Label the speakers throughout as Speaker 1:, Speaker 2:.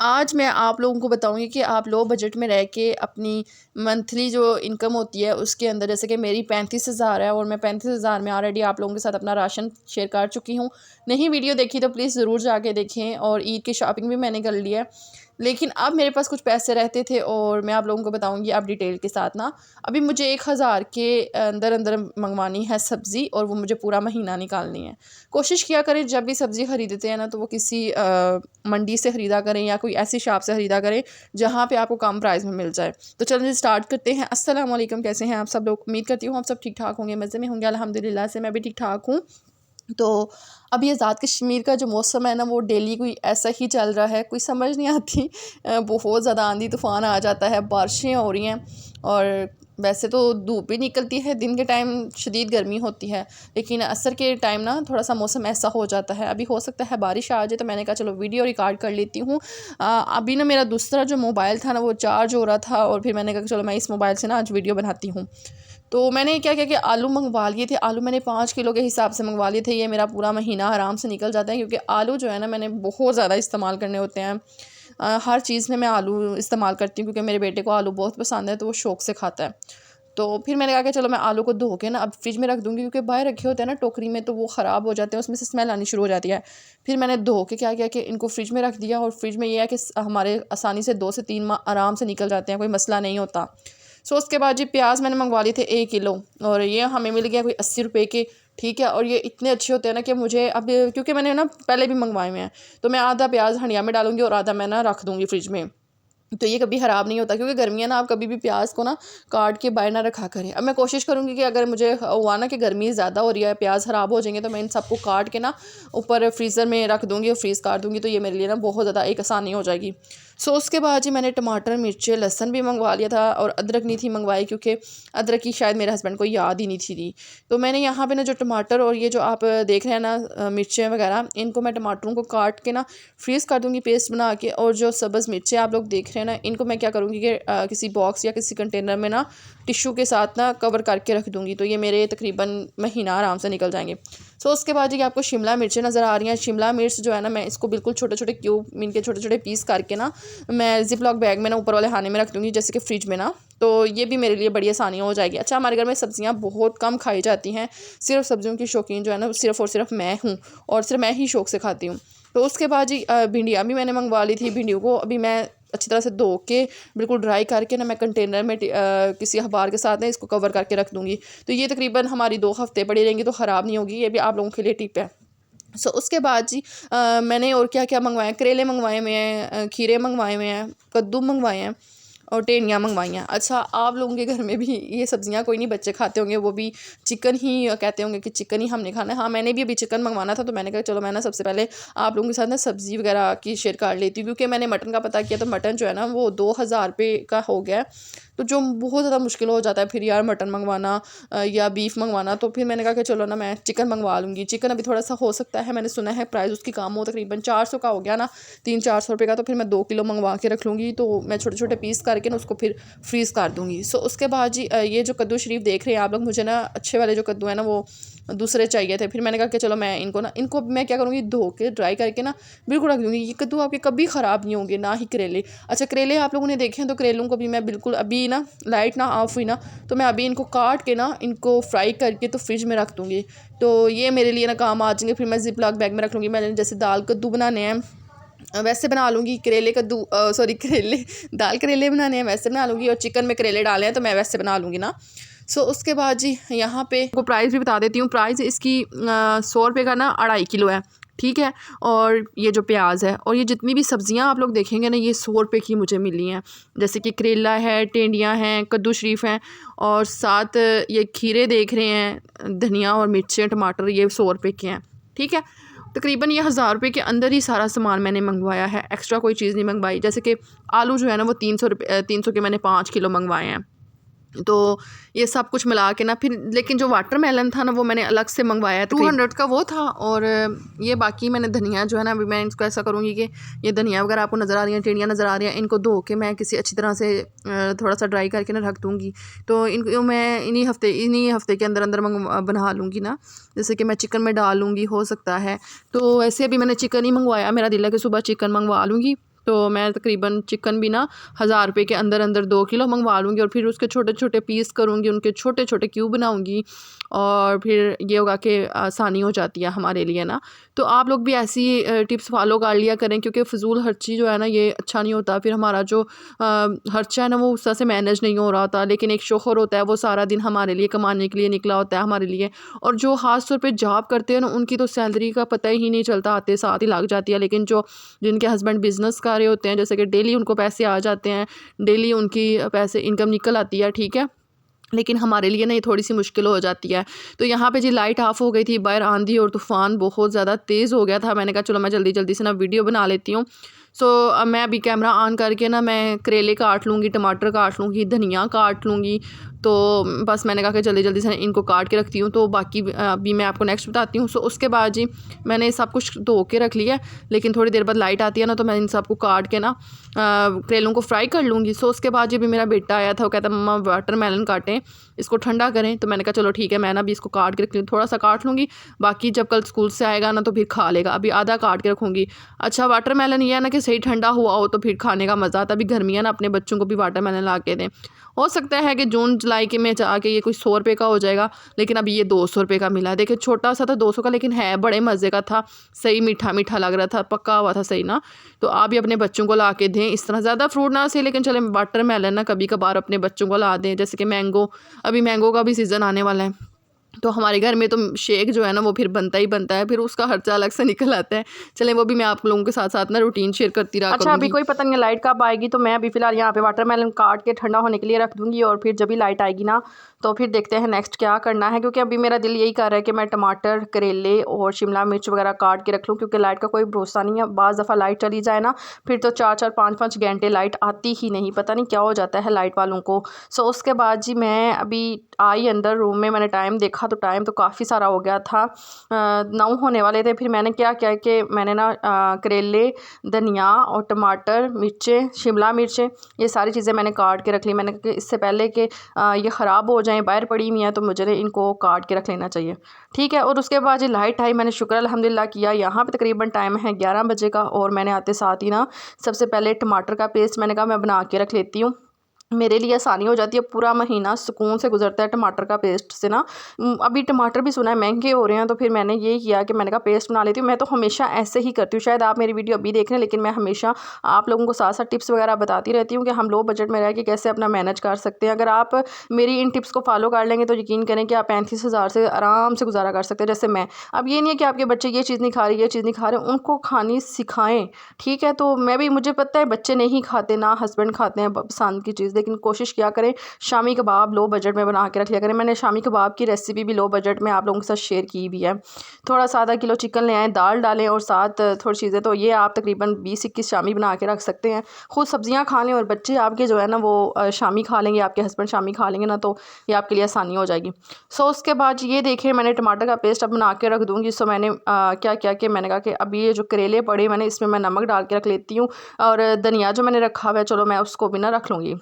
Speaker 1: आज मैं आप लोगों को बताऊंगी कि आप लो बजट में रह के अपनी मंथली जो इनकम होती है उसके अंदर, जैसे कि मेरी 35,000 है और मैं 35,000 में ऑलरेडी आप लोगों के साथ अपना राशन शेयर कर चुकी हूँ। नहीं वीडियो देखी तो प्लीज़ ज़रूर जाके देखें। और ईद की शॉपिंग भी मैंने कर लिया है, लेकिन अब मेरे पास कुछ पैसे रहते थे और मैं आप लोगों को बताऊंगी अब डिटेल के साथ ना। अभी मुझे 1,000 के अंदर अंदर मंगवानी है सब्ज़ी और वो मुझे पूरा महीना निकालनी है। कोशिश किया करें जब भी सब्ज़ी ख़रीदते हैं ना तो वो किसी मंडी से ख़रीदा करें या कोई ऐसी शॉप से ख़रीदा करें जहाँ पे आपको कम प्राइस में मिल जाए। तो चलिए स्टार्ट करते हैं। अस्सलाम वालेकुम, कैसे हैं आप सब लोग? उम्मीद करती हूँ आप सब ठीक ठाक होंगे, मज़े में होंगे। अल्हम्दुलिल्लाह से मैं भी ठीक ठाक हूँ। तो अब ये ज़ात कश्मीर का जो मौसम है ना वो डेली कोई ऐसा ही चल रहा है, कोई समझ नहीं आती। बहुत ज़्यादा आंधी तूफ़ान आ जाता है, बारिशें हो रही हैं और वैसे तो धूप भी निकलती है, दिन के टाइम शदीद गर्मी होती है, लेकिन असर के टाइम ना थोड़ा सा मौसम ऐसा हो जाता है। अभी हो सकता है बारिश आ जाए, तो मैंने कहा चलो वीडियो रिकॉर्ड कर लेती हूँ। अभी ना मेरा दूसरा जो मोबाइल था ना वो चार्ज हो रहा था और फिर मैंने कहा चलो मैं इस मोबाइल से ना आज वीडियो बनाती हूँ। तो मैंने क्या किया कि आलू मंगवा लिए थे। आलू मैंने 5 किलो के हिसाब से मंगवा लिए थे। ये मेरा पूरा महीना आराम से निकल जाता है, क्योंकि आलू जो है ना मैंने बहुत ज़्यादा इस्तेमाल करने होते हैं। हर चीज़ में मैं आलू इस्तेमाल करती हूँ, क्योंकि मेरे बेटे को आलू बहुत पसंद है तो वो शौक़ से खाता है। तो फिर मैंने कहा कि चलो मैं आलू को धो के ना अब फ्रिज में रख दूँगी, क्योंकि बाहर रखे होते हैं ना टोकरी में तो वो ख़राब हो जाते हैं, उसमें से स्मेल आनी शुरू हो जाती है। फिर मैंने धो के क्या किया कि इनको फ्रिज में रख दिया, और फ्रिज में ये है कि हमारे आसानी से 2 से 3 माह आराम से निकल जाते हैं, कोई मसला नहीं होता। सो उसके बाद जी प्याज मैंने मंगवा लिए थे 1 किलो, और ये हमें मिल गया कोई 80 रुपये के। ठीक है, और ये इतने अच्छे होते हैं ना कि मुझे अब, क्योंकि मैंने ना पहले भी मंगवाए हुए हैं, तो मैं आधा प्याज हंडिया में डालूंगी और आधा मैं ना रख दूँगी फ्रिज में। तो ये कभी ख़राब नहीं होता, क्योंकि गर्मियाँ ना आप कभी भी प्याज को ना काट के बाहर ना रखा करें। अब मैं कोशिश करूँगी कि अगर मुझे हुआ ना कि गर्मी ज़्यादा हो रही है, प्याज ख़राब हो जाएंगे, तो मैं इन सबको काट के ना ऊपर फ्रीज़र में रख दूँगी और फ्रीज़ कर दूँगी। तो ये मेरे लिए ना बहुत ज़्यादा एक आसानी हो जाएगी। सो उसके बाद जी मैंने टमाटर, मिर्चें, लहसुन भी मंगवा लिया था, और अदरक नहीं थी मंगवाई, क्योंकि अदरक की शायद मेरे हस्बैंड को याद ही नहीं थी। तो मैंने यहाँ पे ना जो टमाटर और ये जो आप देख रहे हैं ना मिर्चें वगैरह, इनको मैं टमाटरों को काट के ना फ्रीज़ कर दूँगी पेस्ट बना के। और जो सब्ज़ मिर्चें आप लोग देख रहे हैं ना, इनको मैं क्या करूँगी कि किसी बॉक्स या किसी कंटेनर में ना टिश्यू के साथ ना कवर करके रख दूँगी। तो ये मेरे तकरीबन महीना आराम से निकल जाएंगे। सो उसके बाद ये आपको शिमला मिर्चें नज़र आ रही हैं। शिमला मिर्च जो है ना, मैं इसको बिल्कुल छोटे छोटे क्यूब, इनके छोटे छोटे पीस करके ना मैं जिप लॉक बैग में ना ऊपर वाले खाने में रख दूँगी, जैसे कि फ्रिज में ना। तो ये भी मेरे लिए बड़ी आसानी हो जाएगी। अच्छा, हमारे घर में सब्ज़ियाँ बहुत कम खाई जाती हैं। सिर्फ सब्ज़ियों की शौकीन जो है ना सिर्फ़ और सिर्फ मैं हूँ, और सिर्फ मैं ही शौक़ से खाती हूँ। तो उसके बाद जी भिंडियाँ भी मैंने मंगवा ली थी। भिंडियों को अभी मैं अच्छी तरह से धो के बिल्कुल ड्राई करके ना मैं कंटेनर में किसी अखबार के साथ ना इसको कवर करके रख दूँगी। तो ये तकरीबन हमारी 2 हफ़्ते पड़ी रहेंगी, तो ख़राब नहीं होगी। ये भी आप लोगों के लिए टिप है। सो उसके बाद जी मैंने और क्या क्या मंगवाया, करेले मंगवाए हुए हैं, खीरे मंगवाए हुए हैं, कद्दू मंगवाए हैं और टेनियाँ मंगवाई हैं। अच्छा, आप लोगों के घर में भी ये सब्ज़ियाँ कोई नहीं बच्चे खाते होंगे, वो भी चिकन ही कहते होंगे कि चिकन ही हमने खाना है। हाँ, मैंने भी अभी चिकन मंगवाना था, तो मैंने कहा चलो मैं ना सबसे पहले आप लोगों के साथ ना सब्ज़ी वगैरह की शेयर कर लेती हूँ, क्योंकि मैंने मटन का पता किया तो मटन जो है ना वो 2,000 रुपये का हो गया है। तो जो बहुत ज़्यादा मुश्किल हो जाता है फिर यार मटन मंगवाना या बीफ मंगवाना। तो फिर मैंने कहा कि चलो ना मैं चिकन मंगवा लूँगी। चिकन अभी थोड़ा सा हो सकता है, मैंने सुना है प्राइस उसकी कम हो, तकरीबन 400 का हो गया ना, 300-400 रुपये का। तो फिर मैं 2 किलो मंगवा के रख लूँगी। तो मैं छोटे छोटे पीस करके ना उसको फिर फ्रीज़ कर दूँगी। सो उसके बाद जी ये जो कद्दू शरीफ देख रहे हैं आप लोग, मुझे ना अच्छे वाले जो कद्दू है ना वो दूसरे चाहिए थे। फिर मैंने कहा कि चलो मैं इनको मैं क्या करूँगी, धो के ड्राई करके ना बिल्कुल रख दूँगी। ये कद्दू आपके कभी ख़राब नहीं होंगे, ना ही करेले। अच्छा, करेले आप लोगों ने देखे हैं, तो करेलों को भी मैं बिल्कुल अभी ना लाइट ना ऑफ हुई ना, तो मैं अभी इनको काट के ना इनको फ्राई करके तो फ्रिज में रख दूँगी। तो ये मेरे लिए ना काम आ जाएंगे। फिर मैं जिप लॉक बैग में रख लूँगी। मैंने जैसे दाल कद्दू बनाने हैं वैसे बना लूँगी, करेले कद्दू सॉरी करेले दाल करेले बनाने हैं वैसे बना लूँगी, और चिकन में करेले डाले हैं तो मैं वैसे बना लूँगी ना। सो उसके बाद जी यहाँ पे आपको प्राइस भी बता देती हूँ। प्राइस इसकी 100 रुपये का ना 2.5 किलो है। ठीक है, और ये जो प्याज है और ये जितनी भी सब्ज़ियाँ आप लोग देखेंगे ना, ये 100 रुपये की मुझे मिली हैं। जैसे कि करेला है, टेंडियाँ हैं, कद्दू शरीफ हैं, और साथ ये खीरे देख रहे हैं, धनिया और मिर्चें, टमाटर, ये 100 रुपये के हैं। ठीक है, तकरीबन ये 1,000 रुपये के अंदर ही सारा सामान मैंने मंगवाया है, एक्स्ट्रा कोई चीज़ नहीं मंगवाई। जैसे कि आलू जो है ना वो 300 के मैंने 5 किलो मंगवाए हैं। तो ये सब कुछ मिला के ना फिर, लेकिन जो वाटरमेलन था ना वो मैंने अलग से मंगवाया है, 200 का वो था। और ये बाकी मैंने धनिया जो है ना, अभी मैं इसको ऐसा करूँगी कि ये धनिया वगैरह आपको नज़र आ रही हैं, टेंडियाँ नज़र आ रही हैं, इनको धो के मैं किसी अच्छी तरह से थोड़ा सा ड्राई करके ना रख दूँगी। तो इनको मैं इन्हीं हफ्ते के अंदर अंदर बना लूँगी ना, जैसे कि मैं चिकन में डाल लूँगी, हो सकता है। तो ऐसे अभी मैंने चिकन ही मंगवाया, मेरा दिल है कि सुबह चिकन मंगवा लूँगी। तो मैं तकरीबन चिकन भी ना 1000 रुपये के अंदर अंदर 2 किलो मंगवा लूँगी और फिर उसके छोटे छोटे पीस करूँगी, उनके छोटे छोटे क्यूब बनाऊँगी और फिर ये होगा कि आसानी हो जाती है हमारे लिए ना। तो आप लोग भी ऐसी टिप्स फॉलो कर लिया करें, क्योंकि फ़िज़ूल खर्ची जो है ना ये अच्छा नहीं होता। फिर हमारा जो खर्चा है ना वो उस तरह से मैनेज नहीं हो रहा होता। लेकिन एक शौहर होता है वो सारा दिन हमारे लिए कमाने के लिए निकला होता है हमारे लिए, और जो ख़ास तौर पे जॉब करते हैं ना उनकी तो सैलरी का पता ही नहीं चलता, आते साथ ही लग जाती है। लेकिन जो जिनके हस्बैंड बिज़नेस कर रहे होते हैं, जैसे कि डेली उनको पैसे आ जाते हैं, डेली उनकी पैसे इनकम निकल आती है, ठीक है। लेकिन हमारे लिए ना ये थोड़ी सी मुश्किल हो जाती है। तो यहाँ पे जी लाइट ऑफ हो गई थी, बाहर आंधी और तूफ़ान बहुत ज़्यादा तेज़ हो गया था। मैंने कहा चलो मैं जल्दी जल्दी से ना वीडियो बना लेती हूँ। सो अब मैं अभी कैमरा ऑन करके ना मैं करेले काट लूँगी, टमाटर काट लूँगी, धनिया काट लूँगी। तो बस मैंने कहा कि जल्दी जल्दी से इनको काट के रखती हूँ, तो बाकी अभी मैं आपको नेक्स्ट बताती हूँ। सो उसके बाद जी मैंने सब कुछ धो के रख लिया, लेकिन थोड़ी देर बाद लाइट आती है ना तो मैं इन सबको काट के ना करेलों को फ्राई कर लूँगी। सो उसके बाद जब भी मेरा बेटा आया था वो कहता मम्मा वाटरमेलन काटें, इसको ठंडा करें। तो मैंने कहा चलो ठीक है, मैं ना अभी इसको काट के रख लूँ, थोड़ा सा काट लूँगी, बाकी जब कल स्कूल से आएगा ना तो फिर खा लेगा। अभी आधा काट के रखूँगी। अच्छा वाटरमेलन ये है ना कि सही ठंडा हुआ हो तो फिर खाने का मज़ा आता। अभी गर्मियाँ ना अपने बच्चों को भी वाटरमेलन ला के दें। हो सकता है कि जून जुलाई के में जाके ये कोई 100 रुपये का हो जाएगा, लेकिन अभी ये 200 रुपये का मिला है। देखिए छोटा सा था 200 का, लेकिन है बड़े मज़े का था, सही मीठा मीठा लग रहा था, पका हुआ था सही ना। तो आप भी अपने बच्चों को ला के दें इस तरह, ज़्यादा फ्रूट ना सही लेकिन चले वाटरमेलन ना कभी कभार अपने बच्चों को ला दें। जैसे कि मैंगो, अभी मैंगो का भी सीज़न आने वाला है, तो हमारे घर में तो शेक जो है ना वो फिर बनता ही बनता है, फिर उसका खर्चा अलग से निकल आता है। चलें वो भी मैं आप लोगों के साथ साथ ना रूटीन शेयर करती रहा
Speaker 2: अच्छा, अभी
Speaker 1: करूँगी।
Speaker 2: कोई पता नहीं है लाइट कब आएगी, तो मैं अभी फ़िलहाल यहाँ पे वाटरमेलन काट के ठंडा होने के लिए रख दूँगी, और फिर जब भी लाइट आएगी ना तो फिर देखते हैं नेक्स्ट क्या करना है। क्योंकि अभी मेरा दिल यही कर रहा है कि मैं टमाटर, करेले और शिमला मिर्च वगैरह काट के रख लूँ, क्योंकि लाइट का कोई भरोसा नहीं है। बाज़ दफ़ा लाइट चली जाए ना फिर तो 4-4 5-5 घंटे लाइट आती ही नहीं, पता नहीं क्या हो जाता है लाइट वालों को। सो उसके बाद जी मैं अभी आई अंदर रूम में, मैंने टाइम देखा तो टाइम तो काफ़ी सारा हो गया था, 9 होने वाले थे। फिर मैंने क्या किया कि मैंने ना करेले, धनिया और टमाटर, मिर्चें, शिमला मिर्चें, ये सारी चीज़ें मैंने काट के रख ली। मैंने कहा कि इससे पहले कि ये ख़राब हो जाएं, बाहर पड़ी हुई हैं, तो मुझे इनको काट के रख लेना चाहिए, ठीक है। और उसके बाद ये लाइट आई, मैंने शुक्र अल्हम्दुलिल्लाह किया। यहाँ पे तकरीबन टाइम है 11 बजे का, और मैंने आते साथ ही ना सबसे पहले टमाटर का पेस्ट मैंने कहा मैं बना के रख लेती हूँ, मेरे लिए आसानी हो जाती है। पूरा महीना सुकून से गुजरता है टमाटर का पेस्ट से ना। अभी टमाटर भी सुना है महंगे हो रहे हैं, तो फिर मैंने ये किया कि मैंने कहा पेस्ट बना लेती हूँ। मैं तो हमेशा ऐसे ही करती हूँ, शायद आप मेरी वीडियो अभी देख रहे हैं, लेकिन मैं हमेशा आप लोगों को साथ साथ टिप्स वगैरह बताती रहती हूँ कि हम लो बजट में रह के कैसे अपना मैनेज कर सकते हैं। अगर आप मेरी इन टिप्स को फॉलो कर लेंगे तो यकीन करें कि आप 35,000 से आराम से गुजारा कर सकते हैं। जैसे मैं, अब ये नहीं है कि आपके बच्चे ये चीज़ नहीं खा रहे, ये चीज़ नहीं खा रहे, उनको खानी सिखाएं, ठीक है। तो मैं भी, मुझे पता है बच्चे नहीं खाते, ना हस्बैंड खाते हैं पसंद की चीज़, लेकिन कोशिश किया करें शामी कबाब लो बजट में बना के रख लिया करें। मैंने शामी कबाब की रेसिपी भी लो बजट में आप लोगों के साथ शेयर की भी है। थोड़ा सा आधा किलो चिकन ले आएँ, दाल डालें और साथ थोड़ी चीज़ें, तो ये आप तकरीबन 20-21 शामी बना के रख सकते हैं। खुद सब्जियां खा लें और बच्चे आपके जो है ना वो शामी खा लेंगे, आपके हस्बैंड शामी खा लेंगे ना, तो ये आपके लिए आसानी हो जाएगी। सो उसके बाद ये देखें मैंने टमाटर का पेस्ट अब बना के रख दूँगी। सो मैंने क्या किया कि मैंने कहा कि अभी ये जो करेले पड़े मैंने इसमें मैं नमक डाल के रख लेती हूँ, और धनिया जो मैंने रखा हुआ है चलो मैं उसको भी ना रख लूँगी।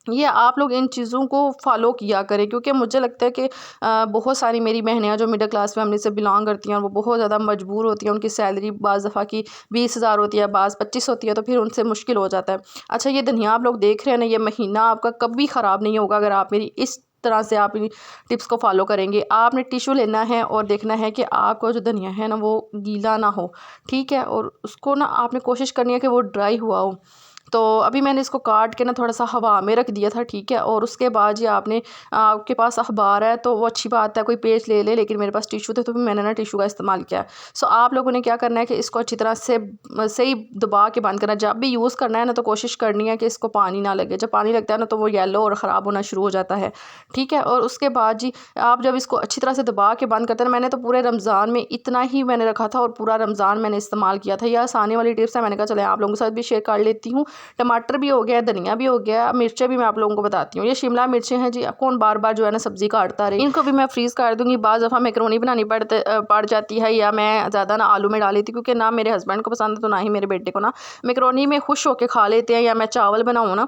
Speaker 2: ये आप लोग इन चीज़ों को फॉलो किया करें, क्योंकि मुझे लगता है कि बहुत सारी मेरी बहनें जो मिडिल क्लास फैमिली से बिलोंग करती हैं, वो बहुत ज़्यादा मजबूर होती हैं। उनकी सैलरी बाज़ दफ़ा की 20,000 होती है, बाज़ 25 होती है, तो फिर उनसे मुश्किल हो जाता है। अच्छा ये धनिया आप लोग देख रहे हैं ना, ये महीना आपका कभी ख़राब नहीं होगा अगर आप मेरी इस तरह से आप इन टिप्स को फॉलो करेंगे। आपने टिश्यू लेना है और देखना है कि आपका जो धनिया है ना वो गीला ना हो, ठीक है, और उसको ना आपने कोशिश करनी है कि वो ड्राई हुआ हो। तो अभी मैंने इसको काट के ना थोड़ा सा हवा में रख दिया था, ठीक है। और उसके बाद ये आपने, आपके पास अखबार है तो वो अच्छी बात है, कोई पेज ले ले, लेकिन मेरे पास टिशू थे तो भी मैंने ना टिशू का इस्तेमाल किया। सो आप लोगों ने क्या करना है कि इसको अच्छी तरह से सही दबा के बंद करना है। जब भी यूज़ करना है ना तो कोशिश करनी है कि इसको पानी ना लगे। जब पानी लगता है ना तो वो येलो और ख़राब होना शुरू हो जाता है, ठीक है। और उसके बाद जी आप जब इसको अच्छी तरह से दबा के बंद करते हैं ना, मैंने तो पूरे रमज़ान में इतना ही मैंने रखा था और पूरा रमज़ान मैंने इस्तेमाल किया था। यह आसानी वाली टिप्स है, मैंने कहा चले आप लोगों के साथ भी शेयर कर लेती हूँ। टमाटर भी हो गया, धनिया भी हो गया, मिर्चें भी मैं आप लोगों को बताती हूँ। ये शिमला मिर्चें हैं जी, कौन बार बार जो है ना सब्ज़ी काटता रहे। इनको भी मैं फ्रीज़ कर दूँगी। बाज़ दफ़ा मैकरोनी बनानी पड़ जाती है, या मैं ज़्यादा ना आलू में डाल लेती हूँ, क्योंकि ना मेरे हस्बैंड को पसंद है तो ना ही मेरे बेटे को ना। मैकरोनी में खुश होकर खा लेते हैं, या मैं चावल बनाऊँ ना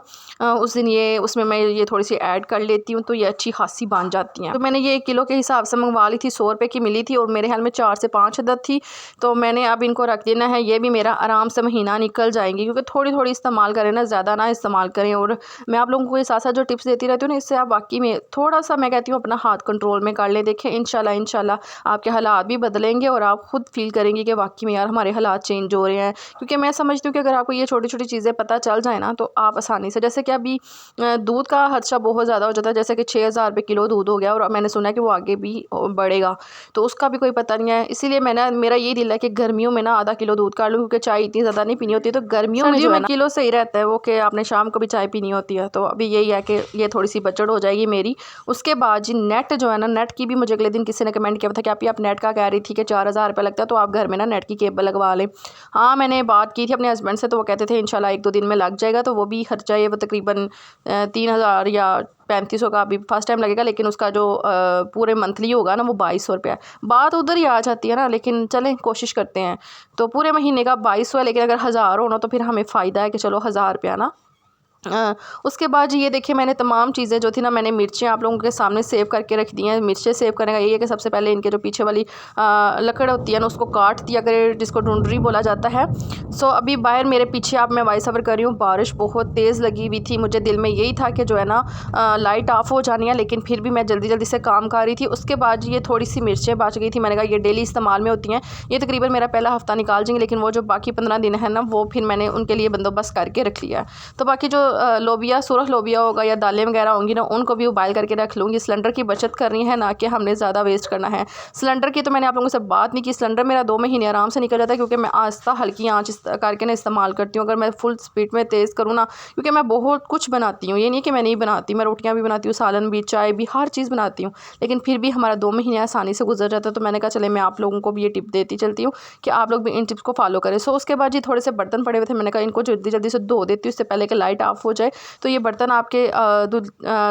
Speaker 2: उस दिन ये उसमें मैं ये थोड़ी सी ऐड कर लेती हूँ, तो ये अच्छी खासी बन जाती हैं। तो मैंने ये 1 किलो के हिसाब से मंगवा ली थी, 100 रुपये की मिली थी, और मेरे ख्याल में 4 से 5 अदद थी। तो मैंने अब इनको रख देना है, ये भी मेरा आराम से महीना निकल जाएंगी, क्योंकि थोड़ी थोड़ी इस्तेमाल करें ना, ज़्यादा ना इस्तेमाल करें। और मैं आप लोगों को ये साथ साथ जो टिप्स देती रहती हूँ ना, इससे आप वाकई में थोड़ा सा मैं कहती हूँ अपना हाथ कंट्रोल में कर लें। देखें इंशाल्लाह आपके हालात भी बदलेंगे, और आप खुद फील करेंगे कि वाकई में यार हमारे हालात चेंज हो रहे हैं। क्योंकि मैं समझती हूँ कि अगर आपको ये छोटी छोटी चीज़ें पता चल जाए ना, तो आप आसानी से, जैसे कि अभी दूध का खर्चा बहुत ज़्यादा हो जाता है, जैसे कि 6,000 रुपये किलो दूध हो गया, और मैंने सुना है कि वो आगे भी बढ़ेगा, तो उसका भी कोई पता नहीं है। इसीलिए मैंने मेरा ये दिल है कि गर्मियों में ना आधा किलो दूध कर लूँ, क्योंकि चाय इतनी ज़्यादा नहीं पीनी होती है, तो गर्मियों में जो है ना किलो सही रहता है वो, कि आपने शाम को भी चाय पीनी होती है। तो अभी यही है कि ये थोड़ी सी बचत हो जाएगी मेरी। उसके बाद जी नेट जो है ना, नेट की भी मुझे अगले दिन किसी ने कमेंट किया था कि आप नेट का कह रही थी कि 4,000 रुपये लगता है, तो आप घर में ना नेट की केबल लगवा लें। हाँ, मैंने बात की थी अपने हस्बैंड से, तो वो कहते थे इंशाल्लाह 1-2 दिन में लग जाएगा। तो वो भी खर्चा ये वो तकरीबन 3,000 या 3,500 का अभी फर्स्ट टाइम लगेगा, लेकिन उसका जो पूरे मंथली होगा ना वो 2,200 रुपया है। बात उधर ही आ जाती है ना, लेकिन चलें कोशिश करते हैं। तो पूरे महीने का 2,200 है, लेकिन अगर 1,000 हो ना तो फिर हमें फ़ायदा है कि चलो 1,000 रुपया ना। उसके बाद जी ये देखिए, मैंने तमाम चीज़ें जो थी ना, मैंने मिर्चें आप लोगों के सामने सेव करके रख दी हैं। मिर्चें सेव करने का ये है कि सबसे पहले इनके जो पीछे वाली लकड़ होती है ना, उसको काट दिया करे, जिसको ढूंढरी बोला जाता है। सो अभी बाहर मेरे पीछे आप मैं वॉइस ओवर कर रही हूँ, बारिश बहुत तेज़ लगी हुई थी। मुझे दिल में यही था कि जो है ना लाइट ऑफ हो जानी है, लेकिन फिर भी मैं जल्दी जल्दी से काम कर रही थी। उसके बाद जी ये थोड़ी सी मिर्चें बच गई थी, मैंने कहा ये डेली इस्तेमाल में होती हैं, ये तकरीबन मेरा पहला हफ्ता निकाल जाएंगे, लेकिन वो जो बाकी 15 दिन है ना, वो फिर मैंने उनके लिए बंदोबस्त करके रख लिया है। तो बाकी जो लोबिया, सुरख लोबिया होगा या दालें वगैरह होंगी ना, उनको भी उबाल करके रख लूँगी। सिलेंडर की बचत करनी है, ना कि हमने ज़्यादा वेस्ट करना है। सिलेंडर की तो मैंने आप लोगों से बात नहीं की। सिलेंडर मेरा 2 महीने आराम से निकल जाता है, क्योंकि मैं आस्ता हल्की आँच करके ना इस्तेमाल करती हूँ। अगर मैं फुल स्पीड में तेज़ करूँ ना, क्योंकि मैं बहुत कुछ बनाती हूँ, ये नहीं कि मैं नहीं बनाती, मैं रोटियाँ भी बनाती हूँ, सालन भी, चाय भी, हर चीज़ बनाती हूँ, लेकिन फिर भी हमारा 2 महीने आसानी से गुजर जाता है। तो मैंने कहा चले मैं आप लोगों को भी ये टिप देती चलती हूँ कि आप लोग भी इन टिप्स को फॉलो करें। सो उसके बाद जी थोड़े से बर्तन पड़े हुए थे, मैंने कहा इनको जल्दी जल्दी से धो देती हूँ, इससे पहले कि लाइट ऑफ हो जाए। तो ये बर्तन आपके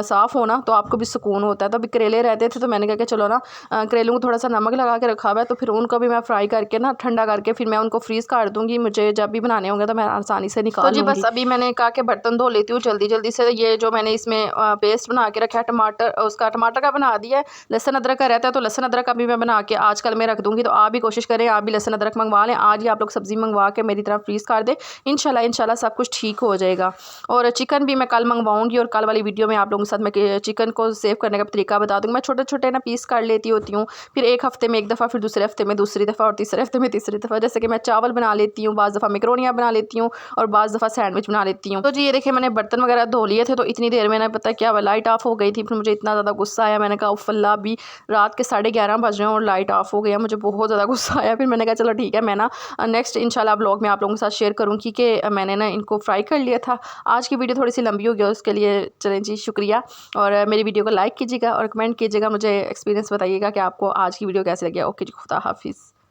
Speaker 2: साफ़ होना, तो आपको भी सुकून होता है। तो अभी करेले रहते थे, तो मैंने कहा कि चलो ना करेलों को थोड़ा सा नमक लगा के रखा हुआ है, तो फिर उनको भी मैं फ्राई करके ना ठंडा करके फिर मैं उनको फ्रीज़ कर दूँगी। मुझे जब भी बनाने होंगे तो मैं आसानी से निकाल लूँगी। तो जी बस अभी मैंने कहा कि बर्तन धो लेती हूँ जल्दी जल्दी से। ये जो मैंने इसमें पेस्ट बना के रखा है टमाटर का बना दिया है। लहसुन अदरक का रहता है, तो लहसुन अदरक का भी मैं बना के आजकल मैं रख दूँगी। तो आप भी कोशिश करें, आप भी लहसुन अदरक मंगवा लें। आज ही आप लोग सब्ज़ी मंगवा के मेरी तरफ फ्रीज़ कर दें, इंशाल्लाह सब कुछ ठीक हो जाएगा। और चिकन भी मैं कल मंगवाऊँगी, और कल वाली वीडियो में आप लोगों के साथ मैं चिकन को सेव करने का तरीका बता दूँगी। मैं छोटे छोटे ना पीस कर लेती होती हूँ, फिर एक हफ्ते में एक दफ़ा, फिर दूसरे हफ्ते में दूसरी दफ़ा, और तीसरे हफ्ते में तीसरी दफ़ा। जैसे कि मैं चावल बना लेती हूँ, बाज़ दफ़ा मैकरोनियाँ बना लेती हूँ, और बाज़ दफ़ा सैंडविच बना लेती हूँ। तो जी ये देखिए, मैंने बर्तन वगैरह धो लिए थे, तो इतनी देर में ना पता क्या हुआ, लाइट ऑफ हो गई थी। फिर मुझे इतना ज़्यादा गुस्सा आया, मैंने कहा उफ़ अल्लाह, अभी रात के 11:30 बज रहे हैं और लाइट ऑफ हो गया। मुझे बहुत ज़्यादा गुस्सा आया। फिर मैंने कहा चलो ठीक है, मैं ना नेक्स्ट इंशाल्लाह ब्लॉग में आप लोगों के साथ शेयर करूँगी कि मैंने ना इनको फ्राई कर लिया था। आज की वीडियो थोड़ी सी लंबी हो गई, उसके लिए चलें जी शुक्रिया। और मेरी वीडियो को लाइक कीजिएगा और कमेंट कीजिएगा, मुझे एक्सपीरियंस बताइएगा कि आपको आज की वीडियो कैसी लगी। ओके जी, खुदा हाफिज़।